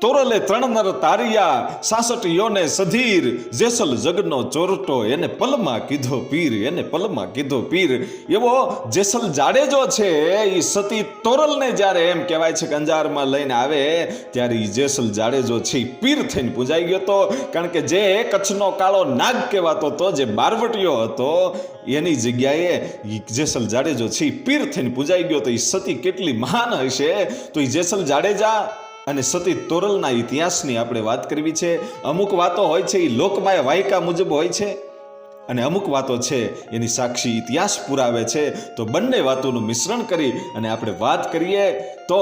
તોરલે ત્રણ નર તારિયા 66 યોને સધીર જેસલ જગનો ચોરટો એને પલમાં કીધો પીર એને પલમાં કીધો પીર એવો જેસલ જાડેજો છે એ સતી તોરલને જ્યારે એમ કહેવાય છે કે અંજારમાં લઈને આવે ત્યારે એ જેસલ જાડેજો છે એ પીર થઈને પૂજાઈ ગયો હતો. કારણ કે જે કચ્છનો કાળો નાગ કહેવાતો હતો, જે બારવટીયો હતો, એની જગ્યાએ જેસલ જાડેજો છે એ પીર થઈને પૂજાઈ ગયો. તો એ સતી કેટલી મહાન હશે. તો એ જેસલ જાડેજા અને સતી તોરલના ઇતિહાસની આપણે વાત કરવી છે. અમુક વાતો હોય છે એ લોકમાય વાયકા મુજબ હોય છે અને અમુક વાતો છે એની સાક્ષી ઇતિહાસ પુરાવે છે. તો બંને વાતોનું મિશ્રણ કરી અને આપણે વાત કરીએ તો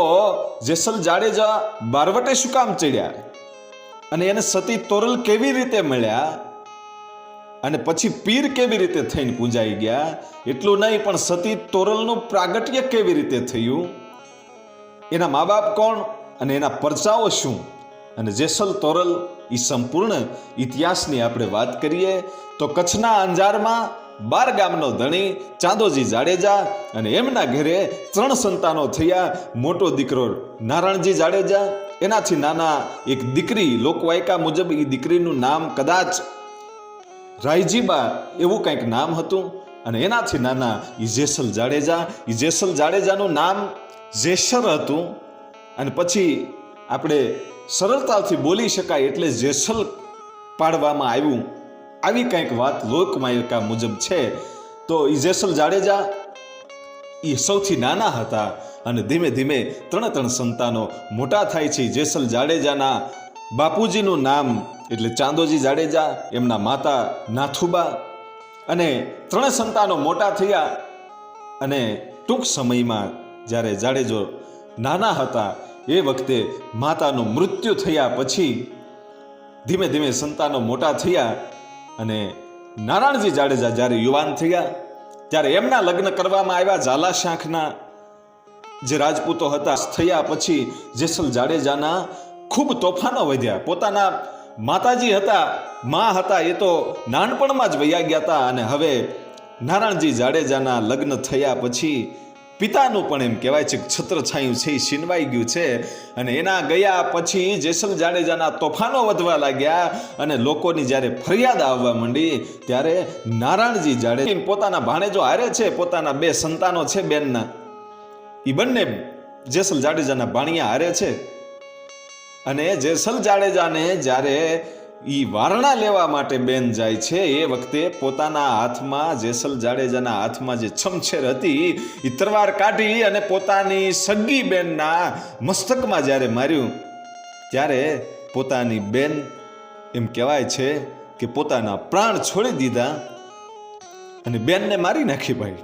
જેસલ જાડેજા બારવટે શું કામ ચડ્યા અને એને સતી તોરલ કેવી રીતે મળ્યા અને પછી પીર કેવી રીતે થઈને પૂજાઈ ગયા. એટલું નહીં પણ સતી તોરલનું પ્રાગટ્ય કેવી રીતે થયું, એના મા બાપ કોણ અને એના પરચાઓ શું, અને જેસલ તોરલ એ સંપૂર્ણ ઇતિહાસની આપણે વાત કરીએ તો કચ્છના અંજારમાં 12 ગામનો ધણી ચાંદોજી જાડેજા અને એમના ઘરે 3 સંતાનો થયા. મોટો દીકરો નારાયણજી જાડેજા, એનાથી નાના એક દીકરી, લોકવાયકા મુજબ એ દીકરીનું નામ કદાચ રાયજીબા એવું કંઈક નામ હતું, અને એનાથી નાના એ જેસલ જાડેજા. એ જેસલ જાડેજાનું નામ જેસર હતું અને પછી આપણે સરળતાથી બોલી શકાય એટલે જેસલ પાડવામાં આવ્યું. આવી કંઈક વાત લોકમાયકા મુજબ છે. તો એ જેસલ જાડેજા એ સૌથી નાના હતા અને ધીમે ધીમે 3 સંતાનો મોટા થાય છે. જેસલ જાડેજાના બાપુજીનું નામ એટલે ચાંદોજી જાડેજા, એમના માતા નાથુબા, અને 3 સંતાનો મોટા થયા. અને ટૂંક સમયમાં જ્યારે જાડેજો નાના હતા એ વખતે માતાનું મૃત્યુ થયા પછી ધીમે ધીમે સંતાનો મોટા થયા અને નારાયણજી જાડેજા જ્યારે યુવાન થયા ત્યારે એમના લગ્ન કરવામાં આવ્યા. ઝાલા શાંખના જે રાજપૂતો હતા થયા પછી જેસલ જાડેજાના ખૂબ તોફાનો વધ્યા. પોતાના માતાજી હતા, મા હતા, એ તો નાનપણમાં જ વયા ગયા હતા અને હવે નારાયણજી જાડેજાના લગ્ન થયા પછી પિતાનું પણ એમ કહેવાય છે છત્રછાયું છે એ છીનવાઈ ગયું છે. અને એના ગયા પછી જેસલ જાડેજાના તોફાનો વધવા લાગ્યા અને લોકોની જ્યારે ફરિયાદ આવવા માંડી ત્યારે નારાયણજી જાડેજા પોતાના ભાણેજો હારે છે, પોતાના 2 સંતાનો છે બેનના, એ બંને જેસલ જાડેજાના ભાણિયા હારે છે. અને જેસલ જાડેજાને જ્યારે એ વારણા લેવા માટે બેન જાય છે એ વખતે પોતાના હાથમાં, જેસલ જાડેજાના હાથમાં જે છમછેર હતી એ તરવાર કાઢી અને પોતાની સગી બેનના મસ્તકમાં જ્યારે માર્યું ત્યારે પોતાની બેન એમ કહેવાય છે કે પોતાના પ્રાણ છોડી દીધા અને બેનને મારી નાખી ભાઈ.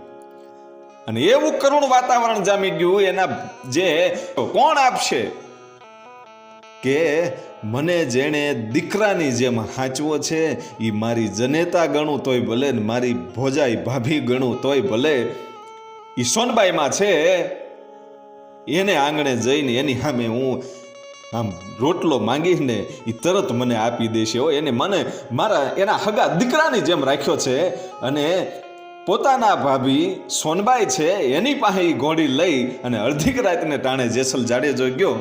અને એવું કરુણ વાતાવરણ જામી ગયું. એના જે કોણ આપશે કે મને જેણે દીકરાની જેમ હાંચવો છે એ મારી જનેતા ગણું તોય ભલે ને મારી ભોજાઈ ભાભી ગણું તોય ભલે, એ સોનબાઈમાં છે. એને આંગણે જઈને એની સામે હું આમ રોટલો માંગીને એ તરત મને આપી દેશે. એને મને મારા એના હગા દીકરાની જેમ રાખ્યો છે. અને પોતાના ભાભી સોનબાઈ છે એની પાસે એ ઘોડી લઈ અને અડધી રાતને ટાણે જેસલ જાડેજો ગયો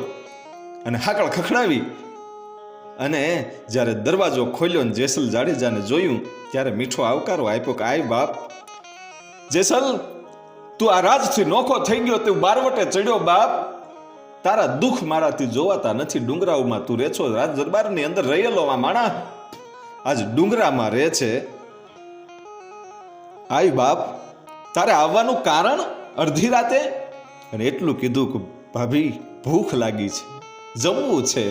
અને હાકળ ખખડાવી અને જ્યારે દરવાજો ખોલ્યો ને જેસલ જાડેજાને જોયું ત્યારે મીઠો આવકારો આપ્યો કે આય બાપ જેસલ, તું આ રાજથી નોખો થઈ ગયો, તું બારવટે ચડ્યો બાપ, તારા દુઃખ મારાથી જોવાતા નથી. ડુંગરાઓમાં તું રહે છો, રાજ દરબારની અંદર રહેલો આ માણા આજ ડુંગરામાં રહે છે. આય બાપ, તારે આવવાનું કારણ અડધી રાતે? અને એટલું કીધું કે ભાભી ભૂખ લાગી છે, જમવું છે.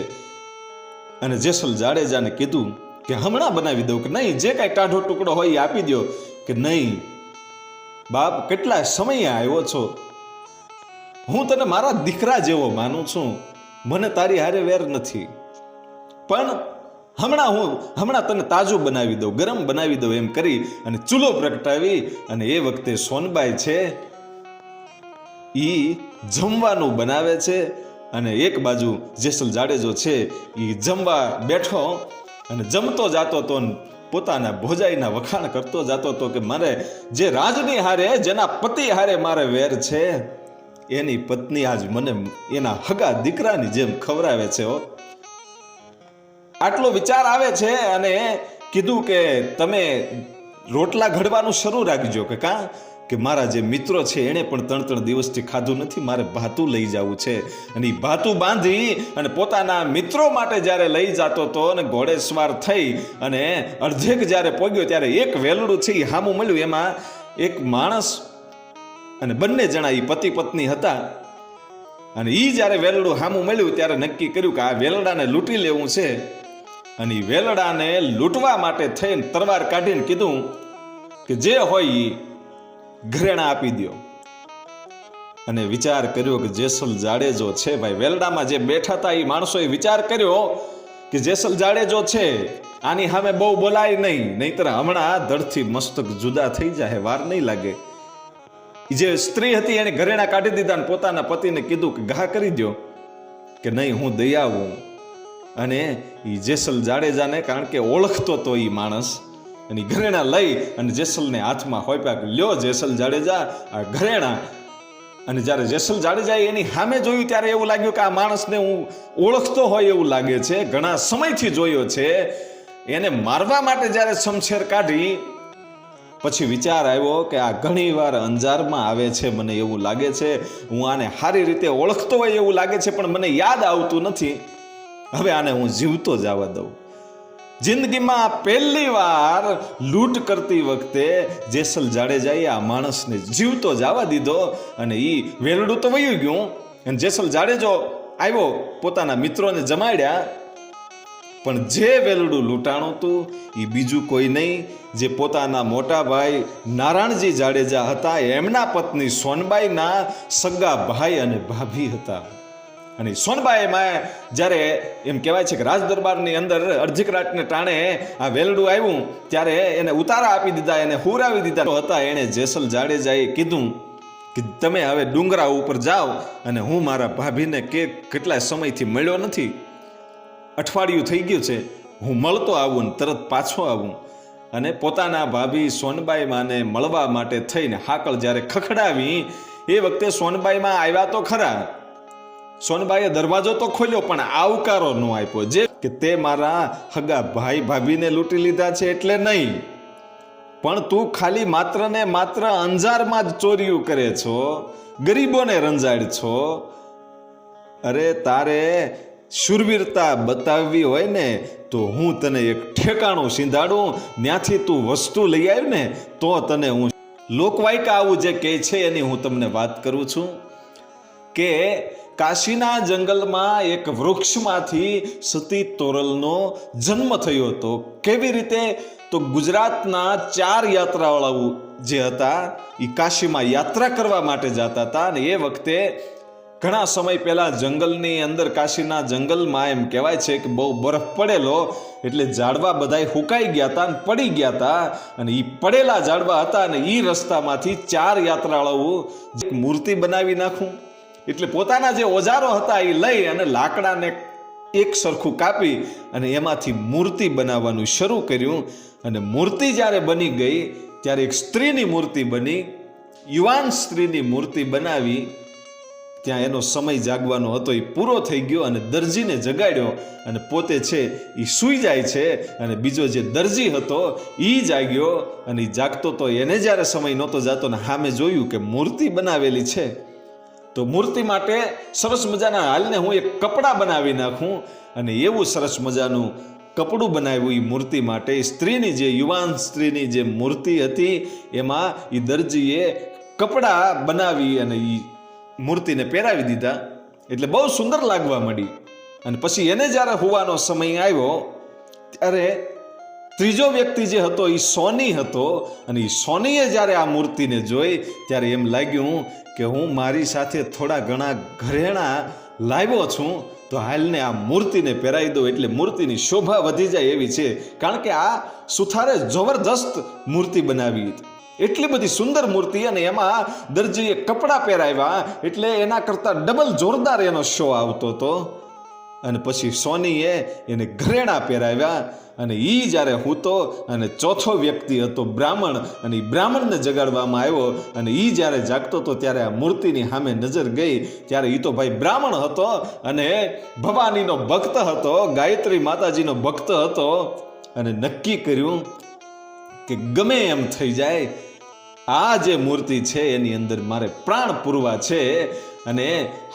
અને જેસલ જાડેજાને કીધું કે હમણાં બનાવી દઉં કે નહીં, જે કાંઈ ટાઢો ટુકડો હોય એ આપી દો. કે નહીં બાપ, કેટલા સમયે આવ્યો છો, હું તને મારા દીકરા જેવો માનું છું, મને તારી હારે વેર નથી, પણ હમણાં તને તાજું બનાવી દઉં, ગરમ બનાવી દઉં એમ કરી અને ચૂલો પ્રગટાવી. અને એ વખતે સોનબાઈ છે એ જમવાનું બનાવે છે અને એક બાજુ જેસલ જાડેજો છે એ જમવા બેઠો અને જમતો જાતો તો પોતાના ભોજાઈના વખાણ કરતો જાતો હતો કે મારે જે રાજની હારે, જેના પતિ હારે મારે વેર છે, એની પત્ની આજ મને એના હગા દીકરાની જેમ ખવરાવે છે. આટલો વિચાર આવે છે અને કીધું કે તમે રોટલા ઘડવાનું શરૂ રાખજો કે મારા જે મિત્રો છે એણે પણ 3 દિવસથી ખાધું નથી, મારે ભાતું લઈ જવું છે. અને ભાતું બાંધી અને પોતાના મિત્રો માટે જ્યારે લઈ જતો હતો અને ઘોડેસવાર થઈ અને અડધેક જ્યારે પહોંચ્યો ત્યારે એક વેલડું છે એ હામું મળ્યું. એમાં એક માણસ અને બંને જણા એ પતિ પત્ની હતા. અને એ જ્યારે વેલડું હામું મળ્યું ત્યારે નક્કી કર્યું કે આ વેલડાને લૂંટી લેવું છે. અને એ વેલડાને લૂંટવા માટે થઈને તરવાર કાઢીને કીધું કે જે હોય એ ઘરેણા આપી દો. અને વિચાર કર્યો કે જેસલ જાડેજો છે ભાઈ, વેલડામાં જે બેઠા હતા એ માણસોએ વિચાર કર્યો કે જેસલ જાડેજો છે, આની સામે બહુ બોલાય નહીં, નહીતર હમણાં ધડથી મસ્તક જુદા થઈ જાય, વાર નહીં લાગે. જે સ્ત્રી હતી એને ઘરેણા કાઢી દીધા અને પોતાના પતિને કીધું કે ઘા કરી દો કે નહીં હું દઈ આવું. અને એ જેસલ જાડેજાને કારણ કે ઓળખતો તો એ માણસ, અને ઘરેણા લઈ અને જેસલને હાથમાં હોપ્યા કે લ્યો જેસલ જાડેજા આ ઘરેણા. અને જ્યારે જેસલ જાડેજાએ એની સામે જોયું ત્યારે એવું લાગ્યું કે આ માણસને હું ઓળખતો હોય એવું લાગે છે, ઘણા સમયથી જોયો છે. એને મારવા માટે જ્યારે શમશેર કાઢી પછી વિચાર આવ્યો કે આ ઘણી વાર અંજારમાં આવે છે, મને એવું લાગે છે હું આને સારી રીતે ઓળખતો હોય એવું લાગે છે, પણ મને યાદ આવતું નથી. હવે આને હું જીવતો જવા દઉં. જિંદગીમાં પહેલી વાર લૂંટ કરતી વખતે જેસલ જાડેજાએ આ માણસને જીવતો જવા દીધો. અને એ વેલડું તો વયું ગયું અને જેસલ જાડેજો આવ્યો, પોતાના મિત્રોને જમાડ્યા. પણ જે વેલડું લૂંટાણું હતું એ બીજું કોઈ નહીં, જે પોતાના મોટા ભાઈ નારાયણજી જાડેજા હતા, એમના પત્ની સોનબાઈના સગા ભાઈ અને ભાભી હતા. અને સોનબાઈમાં જ્યારે એમ કહેવાય છે કે રાજ દરબારની અંદર અડધીક રાતને ટાણે આ વેલડું આવ્યું ત્યારે એને ઉતારા આપી દીધા, એને હુરાવી દીધા હતા. એણે જેસલ જાડેજાએ કીધું કે તમે હવે ડુંગરા ઉપર જાઓ અને હું મારા ભાભીને કેટલા સમયથી મળ્યો નથી, અઠવાડિયું થઈ ગયું છે, હું મળતો આવું ને તરત પાછો આવું. અને પોતાના ભાભી સોનબાઈમાને મળવા માટે થઈને હાકળ જ્યારે ખખડાવી એ વખતે સોનબાઈમાં આવ્યા તો ખરા. સોનબાઈએ દરવાજો તો ખોલ્યો પણ આવકારો ન આપ્યો, જે કે તે મારા હગા ભાઈ ભાભીને લૂંટી લીધા છે એટલે નહીં, પણ તું ખાલી માત્ર ને માત્ર અંજારમાં જ ચોરીઓ કરે છો, ગરીબોને રંજાડ છો. અરે તારે શૂરવીરતા બતાવવી હોય ને તો હું તને એક ઠેકાણું સીંધાડું, ત્યાંથી તું વસ્તુ લઈ આવ્યું ને તો તને હું લોકવાયકા આવું જે કહે છે એની હું તમને વાત કરું છું કે કાશીના જંગલમાં એક વૃક્ષમાંથી સતી તોરલનો જન્મ થયો હતો. કેવી રીતે? તો ગુજરાતના 4 યાત્રાવાળાઓ જે હતા એ કાશીમાં યાત્રા કરવા માટે જતા હતા. અને એ વખતે ઘણા સમય પહેલા જંગલની અંદર, કાશીના જંગલમાં એમ કહેવાય છે કે બહુ બરફ પડેલો એટલે ઝાડવા બધાય હુકાઈ ગયા હતા અને પડી ગયા હતા. અને એ પડેલા ઝાડવા હતા અને એ રસ્તામાંથી 4 યાત્રાળુઓ મૂર્તિ બનાવી નાખું એટલે પોતાના જે ઓજારો હતા એ લઈ અને લાકડાને એક સરખું કાપી અને એમાંથી મૂર્તિ બનાવવાનું શરૂ કર્યું. અને મૂર્તિ જ્યારે બની ગઈ ત્યારે એક સ્ત્રીની મૂર્તિ બની, યુવાન સ્ત્રીની મૂર્તિ બનાવી. ત્યાં એનો સમય જાગવાનો હતો એ પૂરો થઈ ગયો અને દરજીને જગાડ્યો અને પોતે છે એ સૂઈ જાય છે. અને બીજો જે દરજી હતો એ જાગ્યો અને એ જાગતો તો એને જ્યારે સમય નહોતો જતો ને સામે જોયું કે મૂર્તિ બનાવેલી છે, તો મૂર્તિ માટે સરસ મજાના હાલને હું એક કપડાં બનાવી નાખું. અને એવું સરસ મજાનું કપડું બનાવ્યું એ મૂર્તિ માટે. સ્ત્રીની જે યુવાન સ્ત્રીની જે મૂર્તિ હતી એમાં એ દરજીએ કપડાં બનાવી અને એ મૂર્તિને પહેરાવી દીધા એટલે બહુ સુંદર લાગવા માંડી. અને પછી એને જ્યારે હોવાનો સમય આવ્યો ત્યારે ત્રીજો વ્યક્તિ જે હતો એ સોની હતો. અને એ સોનીએ જ્યારે આ મૂર્તિને જોઈ ત્યારે એમ લાગ્યું કે હું મારી સાથે થોડા ઘણા ઘરેણા લાવ્યો છું તો હાલને આ મૂર્તિને પહેરાવી દો એટલે મૂર્તિની શોભા વધી જાય એવી છે. કારણ કે આ સુથારે જબરદસ્ત મૂર્તિ બનાવી, એટલી બધી સુંદર મૂર્તિ. અને એમાં દરજીએ કપડાં પહેરાવ્યા એટલે એના કરતાં ડબલ જોરદાર એનો શો આવતો હતો. અને પછી સોનીએ એને ઘરેણા પહેરાવ્યા અને એ જ્યારે હૂતો અને ચોથો વ્યક્તિ હતો બ્રાહ્મણ, અને એ બ્રાહ્મણને જગાડવામાં આવ્યો અને એ જ્યારે જાગતો હતો ત્યારે આ મૂર્તિની સામે નજર ગઈ. ત્યારે એ તો ભાઈ બ્રાહ્મણ હતો અને ભવાનીનો ભક્ત હતો, ગાયત્રી માતાજીનો ભક્ત હતો, અને નક્કી કર્યું કે ગમે એમ થઈ જાય, આ જે મૂર્તિ છે એની અંદર મારે પ્રાણ પૂરવા છે. અને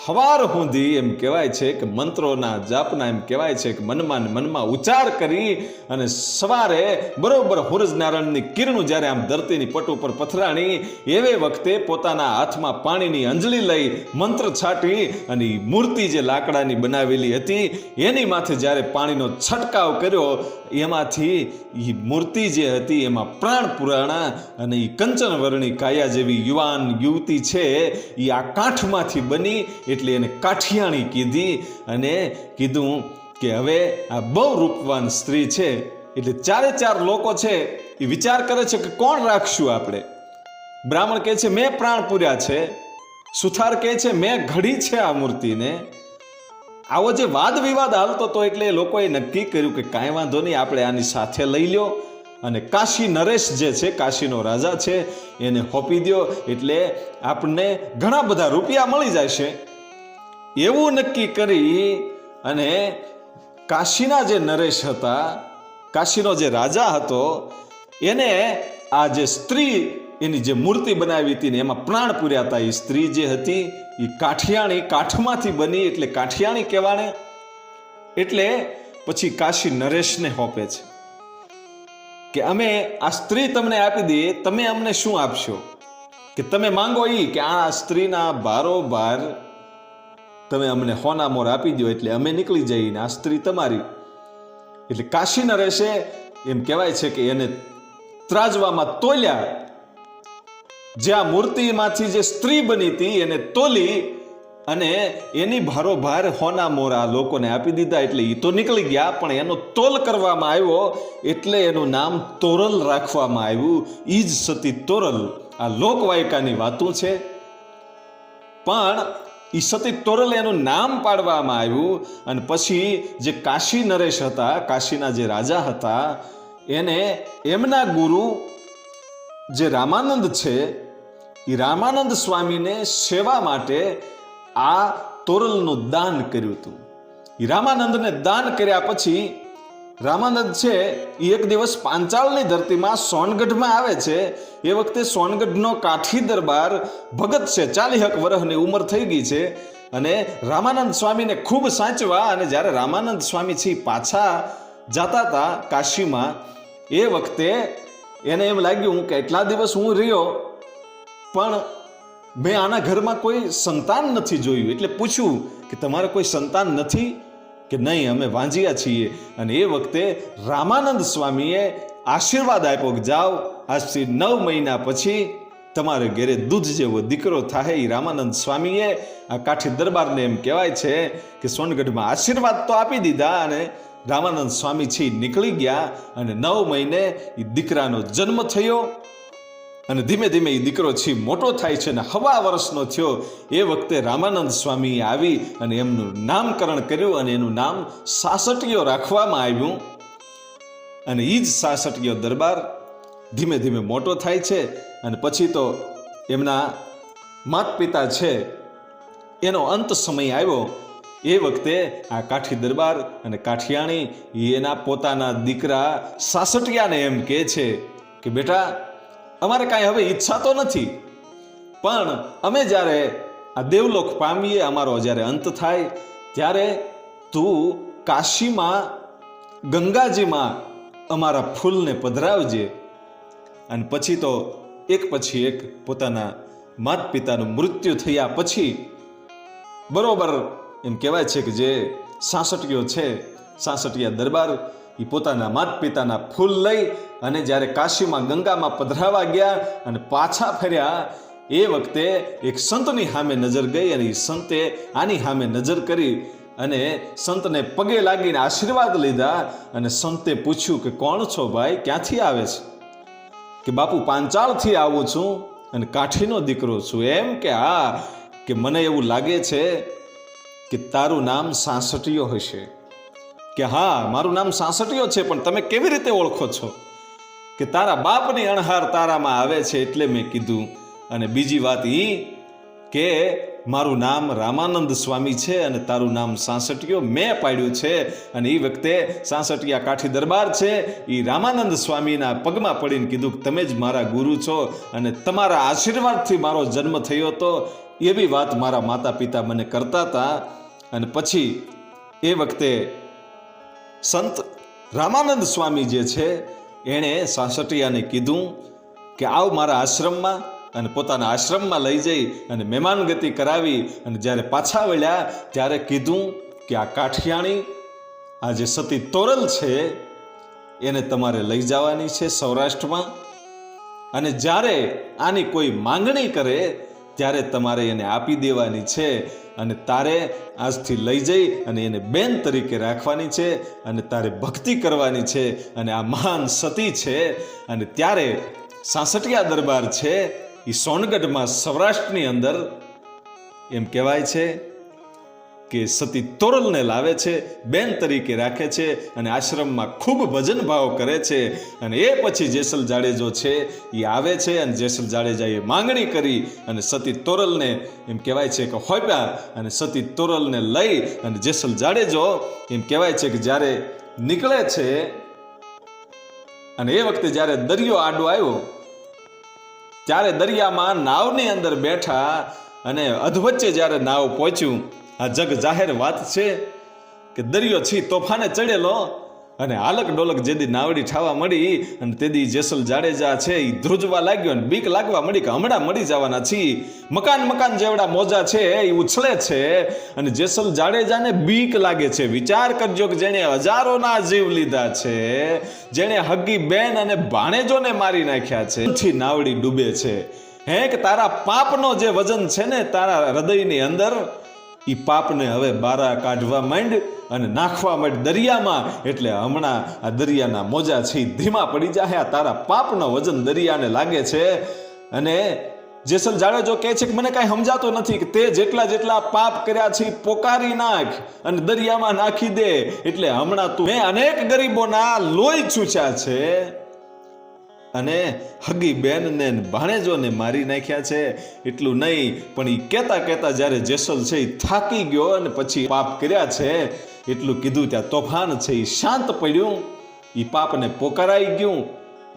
હવાર સુધી એમ કહેવાય છે કે મંત્રોના જાપના એમ કહેવાય છે કે મનમાં ને મનમાં ઉચ્ચાર કરી અને સવારે બરોબર સૂરજનારાયણની કિરણું જ્યારે આમ ધરતીની પટ ઉપર પથરાણી એવે વખતે પોતાના હાથમાં પાણીની અંજલી લઈ મંત્ર છાંટી અને મૂર્તિ જે લાકડાની બનાવેલી હતી એની માથે જ્યારે પાણીનો છંટકાવ કર્યો, એમાંથી એ મૂર્તિ જે હતી એમાં પ્રાણ પુરાણા અને એ કંચન વર્ણી કાયા જેવી યુવાન યુવતી છે એ આ કાંઠમાંથી બની, એટલે એને કાઠિયાણી કીધી અને કીધું કે હવે આ બહુ રૂપવાન સ્ત્રી છે. એટલે ચારે ચાર લોકો છે એ વિચાર કરે છે કે કોણ રાખશું આપણે. બ્રાહ્મણ કહે છે મેં પ્રાણ પૂર્યા છે, સુથાર કહે છે મેં ઘડી છે આ મૂર્તિને. આવો જે વાદ વિવાદ હાલતો હતો એટલે લોકોએ નક્કી કર્યું કે કાંઈ વાંધો નહીં, આપણે આની સાથે લઈ લ્યો અને કાશી નરેશ જે છે, કાશીનો રાજા છે, એને હોપી દો એટલે આપણને ઘણા બધા રૂપિયા મળી જશે. એવું નક્કી કરી અને કાશીના જે નરેશ હતા, કાશીનો જે રાજા હતો, એને આ જે સ્ત્રી એની જે મૂર્તિ બનાવી હતી ને એમાં પ્રાણ પૂર્યા હતા, એ સ્ત્રી જે હતી એ કાઠિયાણી, કાઠમાંથી બની એટલે કાઠિયાણી કહેવાને. એટલે પછી કાશી નરેશને હોપે છે કે અમે આ સ્ત્રી તમને આપી દઈએ, તમે અમને શું આપશો? કે તમે માંગો એ કે આ સ્ત્રીના બારોબાર તમે અમને હોના મોર આપી દો એટલે અમે નીકળી જઈએ ને આ સ્ત્રી તમારી. એટલે કાશી નરેશે એમ કહેવાય છે કે એને ત્રાજવામાં તોલ્યા, જે આ મૂર્તિમાંથી જે સ્ત્રી બની હતી એને તોલી અને એની ભારોભાર હોના મોરા લોકોને આપી દીધા. એટલે એ તો નીકળી ગયા, પણ એનો તોલ કરવામાં આવ્યો એટલે એનું નામ તોરલ રાખવામાં આવ્યું. ઈ જ સતી તોરલ. આ લોકવાયકાની વાતું છે, પણ ઈ સતી તોરલ એનું નામ પાડવામાં આવ્યું. અને પછી જે કાશી નરેશ હતા, કાશીના જે રાજા હતા, એને એમના ગુરુ જે રામાનંદ છે એ રામાનંદ સ્વામીને સેવા માટે આ તોરલનું દાન કર્યું હતું. એ રામાનંદને દાન કર્યા પછી રામાનંદ છે એ એક દિવસ પાંચાળની ધરતીમાં સોનગઢમાં આવે છે. એ વખતે સોનગઢનો કાઠી દરબાર ભગત છે, 40 વર્ષની ઉંમર થઈ ગઈ છે, અને રામાનંદ સ્વામીને ખૂબ સાચવા. અને જ્યારે રામાનંદ સ્વામી છે પાછા જતા હતા કાશીમાં, એ વખતે એને એમ લાગ્યું કે એટલા દિવસ હું રહ્યો પણ મેં આના ઘરમાં કોઈ સંતાન નથી જોયું. એટલે પૂછ્યું કે તમારે કોઈ સંતાન નથી? કે નહીં, અમે વાંજિયા છીએ. અને એ વખતે રામાનંદ સ્વામીએ આશીર્વાદ આપ્યો કે જાઓ, આજથી 9 મહિના પછી તમારે ઘેરે દૂધ જેવો દીકરો થાય. એ રામાનંદ સ્વામીએ આ કાઠી દરબારને એમ કહેવાય છે કે સોનગઢમાં આશીર્વાદ તો આપી દીધા અને રામાનંદ સ્વામી છે નીકળી ગયા. અને 9 મહિને એ દીકરાનો જન્મ થયો અને ધીમે ધીમે એ દીકરો છે મોટો થાય છે અને 1.5 વર્ષનો થયો. એ વખતે રામાનંદ સ્વામી આવી અને એમનું નામકરણ કર્યું અને એનું નામ સાસટીયો રાખવામાં આવ્યું. અને એ જ સાસટીયો દરબાર ધીમે ધીમે મોટો થાય છે. અને પછી તો એમના માતા પિતા છે એનો અંત સમય આવ્યો. એ વખતે આ કાઠી દરબાર અને કાઠિયાણી એના પોતાના દીકરા સાસટિયાને એમ કહે છે કે બેટા, અમારે કાંઈ હવે ઈચ્છા તો નથી, પણ અમે જ્યારે આ દેવલોક પામીએ, અમારો જ્યારે અંત થાય ત્યારે તું કાશીમાં ગંગાજીમાં અમારા ફૂલને પધરાવજે. અને પછી તો એક પછી એક પોતાના માતા પિતાનું મૃત્યુ થયા પછી બરોબર એમ કહેવાય છે કે જે સાસટીયો છે, સાસટીયા દરબાર, એ પોતાના માતા પિતાના ફૂલ લઈ અને જ્યારે કાશીમાં ગંગામાં પધરાવા ગયા અને પાછા ફર્યા, એ વખતે એક સંતની સામે નજર ગઈ અને એ સંતે આની સામે નજર કરી અને સંતને પગે લાગીને આશીર્વાદ લીધા. અને સંતે પૂછ્યું કે કોણ છો ભાઈ, ક્યાંથી આવે છે? કે બાપુ, પાંચાળથી આવું છું અને કાઠીનો દીકરો છું. એમ કે હા, કે મને એવું લાગે છે કે તારું નામ સાંસટીયો હશે. કે હા, મારું નામ સાંસટીયો છે, પણ તમે કેવી રીતે ઓળખો છો? કે તારા બાપની અણહાર તારામાં આવે છે એટલે મેં કીધું. અને બીજી વાત એ કે મારું નામ રામાનંદ સ્વામી છે અને તારું નામ સાંસટીયો મેં પાડ્યું છે. અને એ વખતે સાંસટીયા કાઠી દરબાર છે એ રામાનંદ સ્વામીના પગમાં પડીને કીધું કે તમે જ મારા ગુરુ છો અને તમારા આશીર્વાદથી મારો જન્મ થયો હતો. એવી વાત મારા માતા પિતા મને કરતા હતા. અને પછી એ વખતે સંત રામાનંદ સ્વામી જે છે એણે સાંસટીયાને કીધું કે આવ મારા આશ્રમમાં, અને પોતાના આશ્રમમાં લઈ જઈ અને મહેમાનગતિ કરાવી. અને જ્યારે પાછા વળ્યા ત્યારે કીધું કે આ કાઠિયાણી, આ જે સતી તોરલ છે એને તમારે લઈ જવાની છે સૌરાષ્ટ્રમાં, અને જ્યારે આની કોઈ માંગણી કરે ત્યારે તમારે એને આપી દેવાની છે. અને તારે આજથી લઈ જઈ અને એને બેન તરીકે રાખવાની છે અને તારે ભક્તિ કરવાની છે. અને આ મહાન સતી છે. અને ત્યારે સાંસટીયા દરબાર છે એ સોનગઢમાં સૌરાષ્ટ્રની અંદર એમ કહેવાય છે કે સતી તોરલને લાવે છે, બેન તરીકે રાખે છે અને આશ્રમમાં ખૂબ ભજન ભાવ કરે છે. અને એ પછી જેસલ જાડેજો છે એ આવે છે અને જેસલ જાડેજાએ માંગણી કરી અને સતી તોરલને એમ કહેવાય છે કે હોપ્યા. અને સતી તોરલને લઈ અને જેસલ જાડેજો એમ કહેવાય છે કે જ્યારે નીકળે છે અને એ વખતે જ્યારે દરિયો આડો આવ્યો ત્યારે દરિયામાં નાવની અંદર બેઠા અને અધવચ્ચે જ્યારે નાવ પહોંચ્યું, આ જગ જાહેર વાત છે કે દરિયો છી તોફાને ચડેલો અને હાલક ડોલક જેદી નાવડી ઠાવા મળી અને તેદી જેસલ જાડેજા છે એ ધ્રુજવા લાગ્યો અને બીક લાગવા મળી કે હમણાં મળી જવાના છી. મકાન જેવડા મોજા છે એ ઉછળે છે અને જેસલ જાડેજાને બીક લાગે છે. વિચાર કરજો કે જેણે હજારોના જીવ લીધા છે, જેણે હગી બેન અને ભાણેજોને મારી નાખ્યા છે, પછી નાવડી ડૂબે છે. હે કે તારા પાપનો જે વજન છે ને તારા હૃદયની અંદર, એ પાપને હવે બારા કાઢવા માંડ અને નાખવા માંડ દરિયામાં. એટલે હમણાં આ દરિયાના મોજા છે ધીમા પડી જાય. આ તારા પાપનો વજન દરિયાને લાગે છે. અને જેસલ જાડેજો કહે છે કે મને કાંઈ સમજાતું નથી કે તે જેટલા પાપ કર્યા છે પોકારી નાખ અને દરિયામાં નાખી દે. એટલે હમણાં તું મેં અનેક ગરીબોના લોહી છૂચ્યા છે અને હગી બેનને ભાણેજોને મારી નાખ્યા છે. એટલું નહીં પણ એ કહેતા જ્યારે જેસલ છે એ થાકી ગયો અને પછી પાપ કર્યા છે એટલું કીધું ત્યાં તોફાન છે એ શાંત પડ્યું, એ પાપને પોકારાઈ ગયું.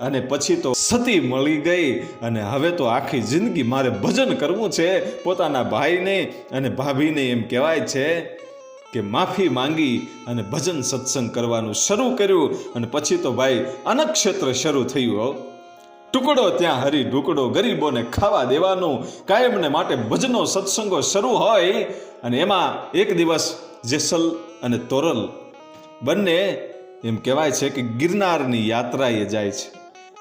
અને પછી તો સતી મળી ગઈ અને હવે તો આખી જિંદગી મારે ભજન કરવું છે. પોતાના ભાઈને અને ભાભીને એમ કહેવાય છે કે માફી માંગી અને ભજન સત્સંગ કરવાનું શરૂ કર્યું. અને પછી તો ભાઈ અનક્ષેત્ર શરૂ થયું. ટુકડો ત્યાં હરી ઢુકડો, ગરીબોને ખાવા દેવાનું, કાયમને માટે ભજનો સત્સંગો શરૂ હોય. અને એમાં એક દિવસ જેસલ અને તોરલ બંને એમ કહેવાય છે કે ગિરનારની યાત્રાએ જાય છે.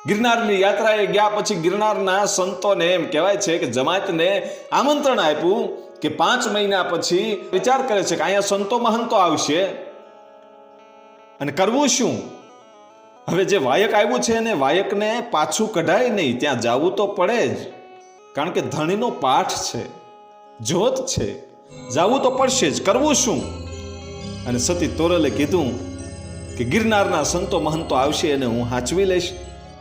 ગિરનારની યાત્રાએ ગયા પછી ગિરનારના સંતોને એમ કહેવાય છે કે જમાતને આમંત્રણ આપ્યું કે 5 મહિના પછી વિચાર કરે છે કે અહીંયા સંતો મહંતો આવશે અને કરવું શું? હવે જે વાયક આવ્યું છે એને વાયકને પાછું કઢાય નહીં, ત્યાં જવું તો પડે જ, કારણ કે ધણીનો પાઠ છે, જોત છે, જવું તો પડશે જ. કરવું શું? અને સતી તોરલે કીધું કે ગિરનારના સંતો મહંતો આવશે અને હું હાંચવી લઈશ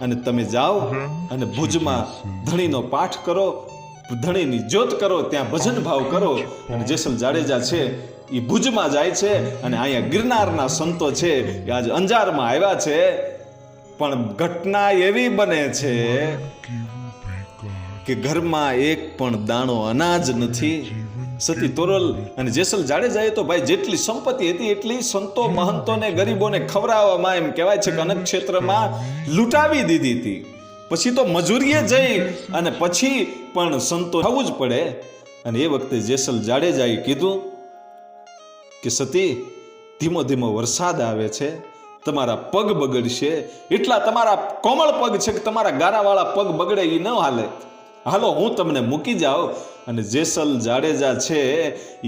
અને તમે જાઓ અને ભુજમાં ધણીનો પાઠ કરો, ધણીની જ્યોત કરો, ત્યાં ભજન ભાવ કરો. અને જેસલ જાડેજા છે એ ભુજમાં જાય છે અને અહીંયા ગિરનારના સંતો છે એ આજ અંજારમાં આવ્યા છે. પણ ઘટના એવી બને છે કે ઘરમાં એક પણ દાણો અનાજ નથી. સતી તોરલ અને જેસલ જાડેજાએ તો ભાઈ જેટલી સંપત્તિ હતી એટલી સંતો મહંતોને ગરીબોને ખવડાવવામાં એમ કહેવાય છે કે અનેક ક્ષેત્રમાં લૂંટાવી દીધી હતી. પછી તો મજૂરીએ જઈ અને પછી પણ સંતો થવું જ પડે. અને એ વખતે જેસલ જાડેજાએ કીધું કે સતી, ધીમો ધીમો વરસાદ આવે છે, તમારા પગ બગડશે. એટલા તમારા કોમળ પગ છે કે તમારા ગારાવાળા પગ બગડે એ ન હાલે, હાલો હું તમને મૂકી જાઉં. અને જેસલ જાડેજા છે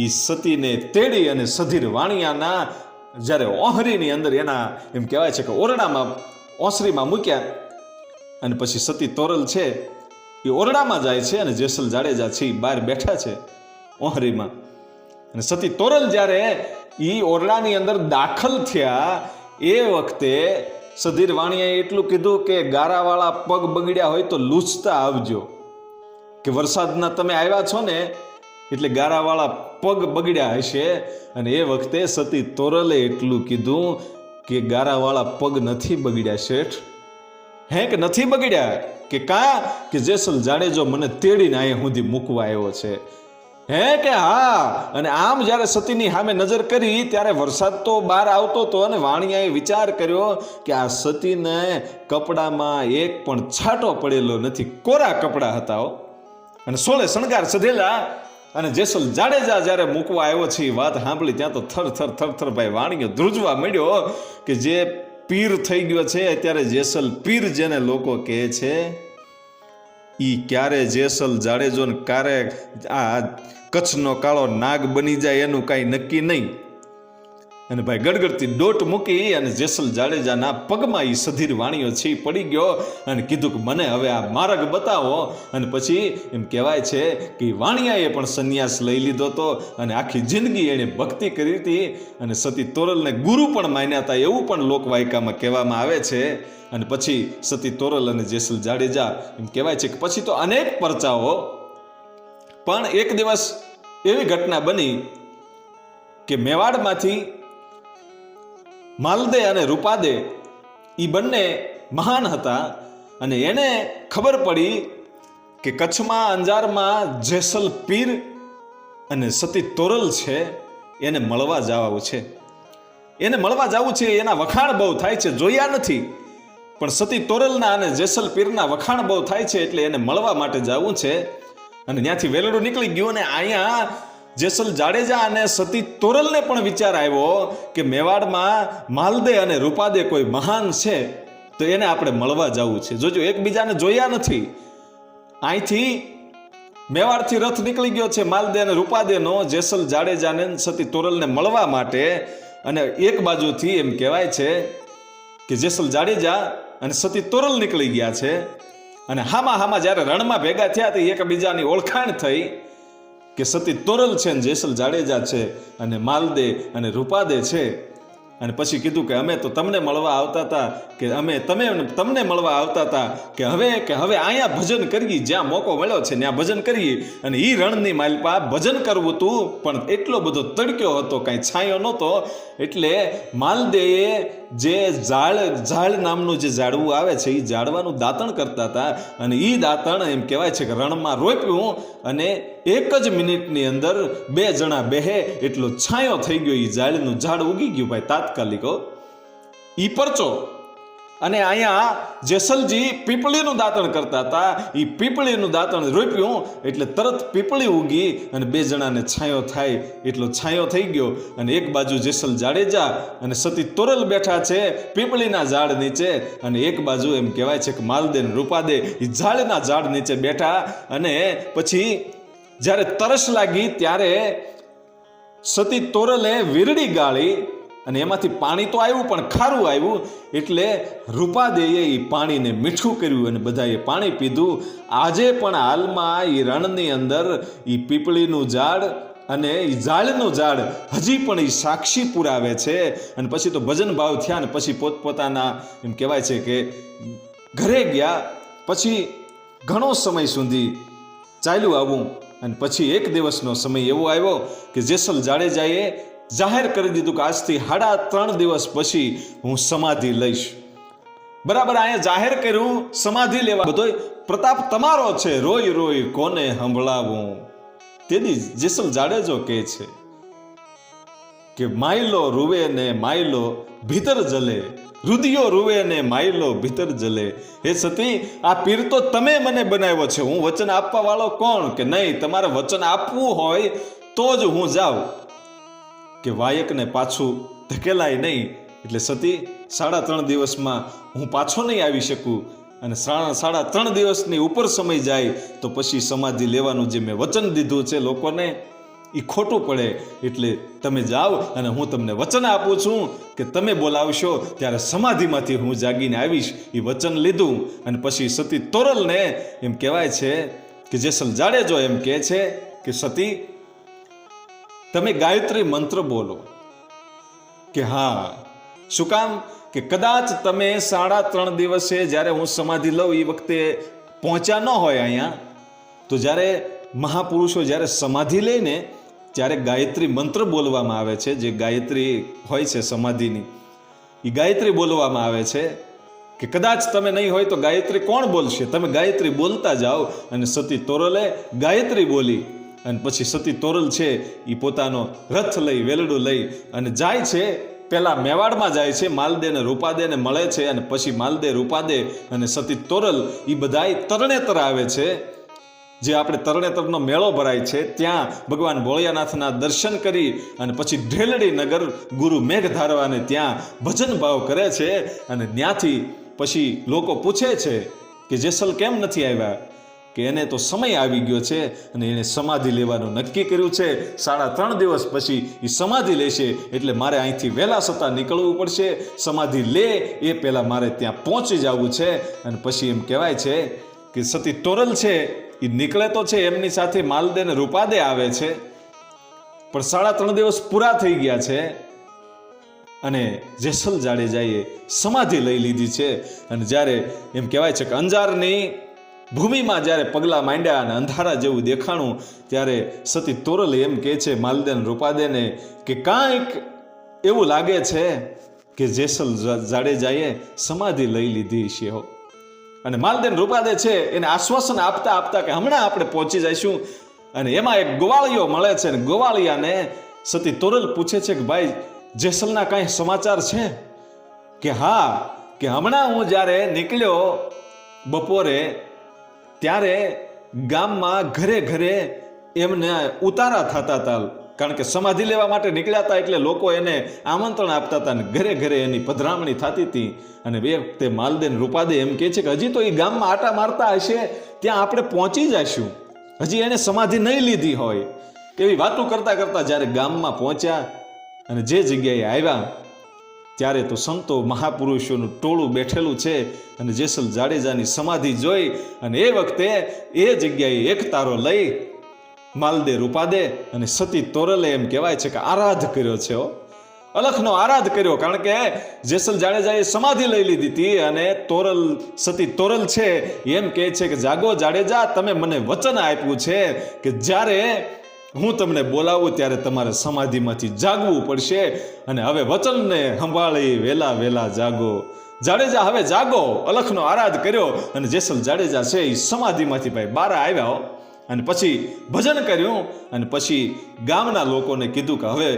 એ સતીને તેડી અને સધીર વાણિયાના જ્યારે ઓહરીની અંદર એના એમ કહેવાય છે કે ઓરડામાં ઓસરીમાં મૂક્યા. અને પછી સતી તોરલ છે એ ઓરડામાં જાય છે અને જેસલ જાડેજા છે એ બહાર બેઠા છે ઓહરીમાં. અને સતી તોરલ જ્યારે એ ઓરડાની અંદર દાખલ થયા એ વખતે સધીર વાણિયાએ એટલું કીધું કે ગારાવાળા પગ બગડ્યા હોય તો લૂછતા આવજો, કે વરસાદના તમે આવ્યા છો ને એટલે ગારાવાળા પગ બગડ્યા હશે. અને એ વખતે સતી તોરલે એટલું કીધું કે ગારાવાળા પગ નથી બગડ્યા શેઠ, હે કે નથી બગડ્યા, કે કે જેસલ જાડેજો મને તેડીને અહીંયા સુધી મૂકવા આવ્યો છે, હે કે હા. અને આમ જ્યારે સતીની સામે નજર કરી ત્યારે વરસાદ તો બહાર આવતો હતો અને વાણિયાએ વિચાર કર્યો કે આ સતીને કપડામાં એક પણ છાંટો પડેલો નથી, કોરા કપડા હતા અને સોળે શણગાર સધેલા. અને જેસલ જાડેજા જ્યારે મૂકવા આવ્યો છે એ વાત સાંભળી ત્યાં તો થર ભાઈ વાણિયો ધ્રુજવા મળ્યો કે જે પીર થઈ ગયો છે અત્યારે જેસલ પીર જેને લોકો કહે છે, ઈ ક્યારે જેસલ જાડેજો ને ક્યારે આ કચ્છનો કાળો નાગ બની જાય એનું કાંઈ નક્કી નહીં. અને ભાઈ ગડગડતી દોટ મૂકી અને જેસલ જાડેજાના પગમાં ઈ સધીર વાણિયો છે પડી ગયો અને કીધું કે મને હવે આ માર્ગ બતાવો. અને પછી એમ કહેવાય છે કે વાણિયાએ પણ સંન્યાસ લઈ લીધો હતો અને આખી જિંદગી એણે ભક્તિ કરી હતી અને સતી તોરલને ગુરુ પણ માન્યા હતા એવું પણ લોકવાયકામાં કહેવામાં આવે છે. અને પછી સતી તોરલ અને જેસલ જાડેજા એમ કહેવાય છે કે પછી તો અનેક પરચાઓ. પણ એક દિવસ એવી ઘટના બની કે મેવાડમાંથી માલદે અને રૂપાદે એ બંને મહાન હતા અને એને ખબર પડી કે કચ્છમાં અંજારમાં જેસલ પીર અને સતી તોરલ છે એને મળવા જવું છે, એને મળવા જવું છે. એના વખાણ બહુ થાય છે, જોયા નથી પણ સતી તોરલના અને જેસલ પીરના વખાણ બહુ થાય છે એટલે એને મળવા માટે જવું છે. અને ત્યાંથી વેલડું નીકળી ગયું અને અહીંયા જેસલ જાડેજા અને સતી તોરલને પણ વિચાર આવ્યો કે મેવાડમાં માલદે અને રૂપાદે કોઈ મહાન છે તો એને આપણે મળવા જવું છે. જોજો એકબીજાને જોયા નથી. અહીંથી મેવાડથી રથ નીકળી ગયો છે માલદે અને રૂપાદેનો જેસલ જાડેજાને સતી તોરલને મળવા માટે. અને એક બાજુથી એમ કહેવાય છે કે જેસલ જાડેજા અને સતી તોરલ નીકળી ગયા છે અને હામાં જ્યારે રણમાં ભેગા થયા તો એકબીજાની ઓળખાણ થઈ કે સતી તોરલ છે ને જેસલ જાડેજા છે અને માલદે અને રૂપાદે છે. અને પછી કીધું કે અમે તો તમને મળવા આવતા હતા, કે તમને મળવા આવતા હતા કે હવે અહીંયા ભજન કરીએ, જ્યાં મોકો મળ્યો છે ત્યાં ભજન કરીએ. અને એ રણની માલપા ભજન કરવું હતું પણ એટલો બધો તડક્યો હતો, કાંઈ છાંયો નહોતો એટલે માલદેએ જે ઝાડ નામનું જે ઝાડવું આવે છે એ ઝાડવાનું દાંતણ કરતા હતા અને એ દાંતણ એમ કહેવાય છે કે રણમાં રોપ્યું અને એક જ મિનિટની અંદર 2 જણા બેહે એટલો છાંયો થઈ ગયો. એ ઝાડનું ઝાડ ઉગી ગયું ભાઈ તાત્કાલિકો ઈ પરચો. અને અહીંયા જેસલજી પીપળીનું દાંતણ કરતા હતા, એ પીપળીનું દાંતણ રોપ્યું એટલે તરત પીપળી ઉગી અને 2 જણાને છાંયો થાય એટલો છાંયો થઈ ગયો. અને એક બાજુ જેસલ જાડેજા અને સતી તોરલ બેઠા છે પીપળીના ઝાડ નીચે અને એક બાજુ એમ કહેવાય છે કે માલદે ને રૂપાદે એ ઝાડના ઝાડ નીચે બેઠા. અને પછી જ્યારે તરસ લાગી ત્યારે સતી તોરલે વીરડી ગાળી અને એમાંથી પાણી તો આવ્યું પણ ખારું આવ્યું એટલે રૂપાદેએ એ પાણીને મીઠું કર્યું અને બધાએ પાણી પીધું. આજે પણ હાલમાં એ રણની અંદર એ પીપળીનું ઝાડ અને એ ઝાડનું ઝાડ હજી પણ એ સાક્ષી પુરાવે છે. અને પછી તો ભજન ભાવ થયા ને પછી પોતપોતાના એમ કહેવાય છે કે ઘરે ગયા. પછી ઘણો સમય સુધી ચાલ્યું આવું અને પછી એક દિવસનો સમય એવો આવ્યો કે જેસલ જાડેજાએ જાહેર કરી દીધું કે આજથી 3.5 દિવસ પછી હું સમાધિ લઈશ. બરાબર અહીંયા જાહેર કર્યું સમાધિ લેવા. બધો પ્રતાપ તમારો છે, રોય રોય કોને સંભળાવું. તેથી જેસલ જાડેજો કહે છે કે માયલો રૂવે ને માયલો ભીતર જલે, રુદિયો રૂવે ને માયલો ભીતર જલે. હે સતી આ પીર તો તમે મને બનાવ્યો છે, હું વચન આપવા વાળો કોણ? કે નહીં, તમારે વચન આપવું હોય તો જ હું જાઉં, કે વાયકને પાછું ધકેલાય નહીં. એટલે સતી 3.5 દિવસમાં હું પાછો નહીં આવી શકું અને 3.5 દિવસની ઉપર સમય જાય તો પછી સમાધિ લેવાનું જે મેં વચન દીધું છે લોકોને એ ખોટું પડે. એટલે તમે જાઓ અને હું તમને વચન આપું છું કે તમે બોલાવશો ત્યારે સમાધિમાંથી હું જાગીને આવીશ. એ વચન લીધું અને પછી સતી તોરલને એમ કહેવાય છે કે જેસલ જાડેજો એમ કહે છે કે સતી તમે ગાયત્રી મંત્ર બોલો. કે હા, શું કામ? કે કદાચ તમે 3.5 દિવસે જ્યારે હું સમાધિ લઉં એ વખતે પહોંચ્યા ન હોય અહીંયા, તો જ્યારે મહાપુરુષો જ્યારે સમાધિ લે ને ત્યારે ગાયત્રી મંત્ર બોલવામાં આવે છે. જે ગાયત્રી હોય છે સમાધિની, એ ગાયત્રી બોલવામાં આવે છે. કે કદાચ તમે નહીં હોય તો ગાયત્રી કોણ બોલશે? તમે ગાયત્રી બોલતા જાઓ. અને સતી તોરલે ગાયત્રી બોલી અને પછી સતી તોરલ છે એ પોતાનો રથ લઈ, વેલડું લઈ અને જાય છે. પેલા મેવાડમાં જાય છે, માલદે ને રૂપાદેને મળે છે, અને પછી માલદે, રૂપાદે અને સતી તોરલ એ બધાય તરણેતર આવે છે. જે આપણે તરણેતરનો મેળો ભરાય છે ત્યાં ભગવાન ભોળિયાનાથના દર્શન કરી અને પછી ઢેલડી નગર ગુરુ મેઘધારવાને ત્યાં ભજન ભાવ કરે છે. અને ત્યાંથી પછી લોકો પૂછે છે કે જેસલ કેમ નથી આવ્યા? કે એને તો સમય આવી ગયો છે અને એને સમાધિ લેવાનું નક્કી કર્યું છે. 3.5 દિવસ પછી એ સમાધિ લેશે, એટલે મારે અહીંથી વહેલા સતા નીકળવું પડશે. સમાધિ લે એ પહેલાં મારે ત્યાં પહોંચી જવું છે. અને પછી એમ કહેવાય છે કે સતી તોરલ છે એ નીકળે તો છે, એમની સાથે માલદે ને રૂપાદે આવે છે, પણ 3.5 દિવસ પૂરા થઈ ગયા છે અને જેસલ જાડેજાએ સમાધિ લઈ લીધી છે. અને જ્યારે એમ કહેવાય છે કે અંજારની ભૂમિમાં જ્યારે પગલાં માંડ્યા અને અંધારા જેવું દેખાણું, ત્યારે સતી તોરલ એમ કહે છે માલદેન રૂપાદેને કે કાંઈક એવું લાગે છે કે જેસલ જાડેજાએ સમાધિ લઈ લીધી છે. અને માલદેન રૂપાદે છે એને આશ્વાસન આપતા આપતા કે હમણાં આપણે પહોંચી જઈશું. અને એમાં એક ગોવાળિયો મળે છે, અને ગોવાળિયાને સતી તોરલ પૂછે છે કે ભાઈ જેસલના કાંઈ સમાચાર છે? કે હા, કે હમણાં હું જ્યારે નીકળ્યો બપોરે ત્યારે ગામમાં ઘરે ઘરે એમને ઉતારા થતા હતા, કારણ કે સમાધિ લેવા માટે નીકળ્યા હતા એટલે લોકો એને આમંત્રણ આપતા હતા અને ઘરે ઘરે એની પધરામણી થતી હતી. અને એ વખતે માલદેન રૂપાદે એમ કહે છે કે હજી તો એ ગામમાં આટા મારતા હશે, ત્યાં આપણે પહોંચી જઈશું, હજી એને સમાધિ નહીં લીધી હોય. એવી વાતો કરતા કરતા જ્યારે ગામમાં પહોંચ્યા અને જે જગ્યાએ આવ્યા ત્યારે તો સંતો મહાપુરુષોનું ટોળું બેઠેલું છે. અને જેસલ જાડેજાની સમાધિ જોઈ અને એ વખતે એ જગ્યાએ એક તારો લઈ માલદે રૂપાદે અને સતી તોરલે એમ કહેવાય છે કે આરાધ કર્યો છે, અલખનો આરાધ કર્યો. કારણ કે જેસલ જાડેજાએ સમાધિ લઈ લીધી હતી અને તોરલ, સતી તોરલ છે એમ કહે છે કે જાગો જાડેજા, તમે મને વચન આપ્યું છે કે જ્યારે હું તમને બોલાવું ત્યારે તમારે સમાધિમાંથી જાગવું પડશે, અને હવે વચનને સંભાળી વેલા વેલા જાગો. જાડેજા હવે જાગો, અલખનો આરાધ કર્યો અને જેસલ જાડેજા છે એ સમાધિમાંથી ભાઈ બહાર આવ્યા અને પછી ભજન કર્યું. અને પછી ગામના લોકોને કીધું કે હવે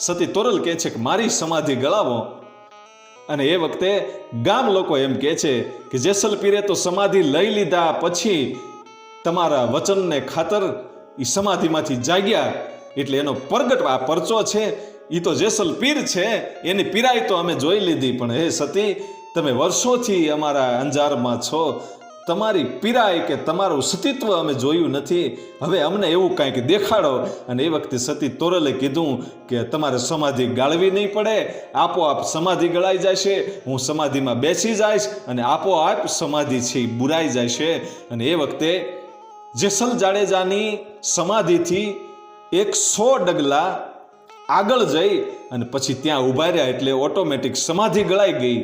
સતી તોરલ કહે છે કે મારી સમાધિ ગળાવો. અને એ વખતે ગામ લોકો એમ કહે છે કે જેસલ પીરે તો સમાધિ લઈ લીધા પછી તમારા વચનને ખાતર એ સમાધિમાંથી જાગ્યા, એટલે એનો પ્રગટ આ પરચો છે, એ તો જેસલ પીર છે, એની પીરાઈ તો અમે જોઈ લીધી, પણ હે સતી તમે વર્ષોથી અમારા અંજારમાં છો, તમારી પીરાઈ કે તમારું સતીત્વ અમે જોયું નથી, હવે અમને એવું કાંઈક દેખાડો. અને એ વખતે સતી તોરલે કીધું કે તમારે સમાધિ ગાળવી નહીં પડે, આપોઆપ સમાધિ ગળાઈ જશે, હું સમાધિમાં બેસી જઈશ અને આપોઆપ સમાધિ છે એ બુરાઈ જશે. અને એ વખતે જેસલ જાડેજાની સમાધિથી 100 ડગલા આગળ જઈ અને પછી ત્યાં ઊભા રહ્યા, એટલે ઓટોમેટિક સમાધિ ગળાઈ ગઈ.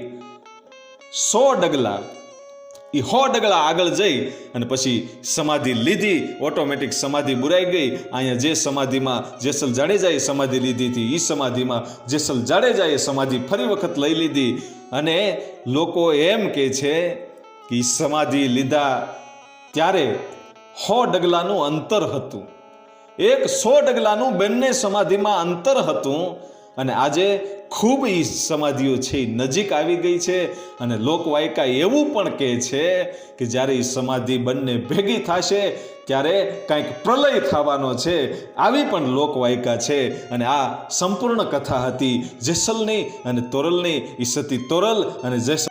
100 ડગલા, એ 100 ડગલા આગળ જઈ અને પછી સમાધિ લીધી, ઓટોમેટિક સમાધિ બુરાઈ ગઈ. અહીંયા જે સમાધિમાં જેસલ જાડેજાએ સમાધિ લીધી હતી એ સમાધિમાં જેસલ જાડેજાએ સમાધિ ફરી વખત લઈ લીધી. અને લોકો એમ કહે છે કે સમાધિ લીધા ત્યારે 100 ડગલાનું અંતર હતું, 100 ડગલાનું બંને સમાધિમાં અંતર હતું. અને આજે ખૂબ એ સમાધિઓ છે એ નજીક આવી ગઈ છે. અને લોકવાયકા એવું પણ કહે છે કે જ્યારે એ સમાધિ બંને ભેગી થશે ત્યારે કાંઈક પ્રલય થવાનો છે, આવી પણ લોકવાયકા છે. અને આ સંપૂર્ણ કથા હતી જેસલની અને તોરલની. એ સતી તોરલ અને જેસલ